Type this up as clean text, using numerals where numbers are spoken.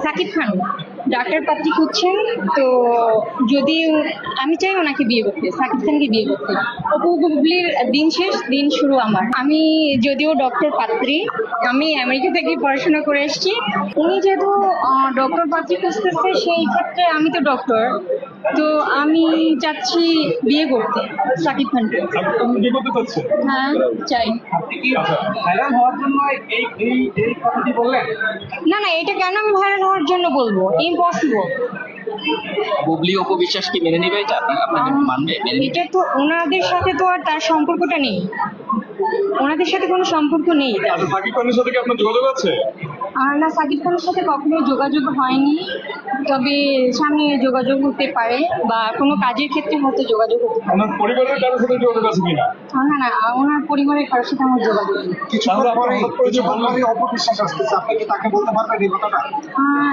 Shakib Khan doctor পাত্রী খুঁজছেন, তো যদি আমি চাই ওনাকে বিয়ে করতে, সাকিব খানকে বিয়ে করতে। অপু বুবলির দিন শেষ দিন শুরু আমার। আমি যদিও ডক্টর পাত্রী, আমি আমেরিকা থেকে পড়াশোনা করে এসেছি। উনি যেহেতু ডক্টর পাত্রী খুঁজতেছে, সেই ক্ষেত্রে আমি তো ডক্টর, তো আমি চাচ্ছি বিয়ে করতে সাকিব খানকে। আপনি বিয়ে করতে চাচ্ছেন? হ্যাঁ, চাই। আপনি কি ভাইরাল হওয়ার জন্য এই কথাটি বললেন? না না, এটা কেন আমি ভাইরাল হওয়ার জন্য বলবো? ইম্পসিবল। বুবলি অপু বিশ্বাস কি মেনে নিবে এটা? আপনাদের মানবে? মেনে নিবে? এটা তো ওনাদের সাথে তো আর তার সম্পর্কটা নেই, ওনাদের সাথে কোনো সম্পর্ক নেই তার। আচ্ছা, সাকিব খানের সাথে কি আপনার যোগাযোগ আছে? আর না, সাকিব খানের সাথে কখনো যোগাযোগ হয়নি, তবে সামনে যোগাযোগ হতে পারে বা কোনো কাজের ক্ষেত্রে হয়তো যোগাযোগ হতে পারে। আপনার পরিবারের কারোর সাথে যোগাযোগ আছে কিনা? না না, ওনার পরিবারের কারোর সাথে আমার যোগাযোগ নেই। তাহলে আপনার হঠাৎ করে যে বললেন অপবিশ্বাস আসতেছে, আপনি কি তাকে বলতে পারবেন এই কথাটা?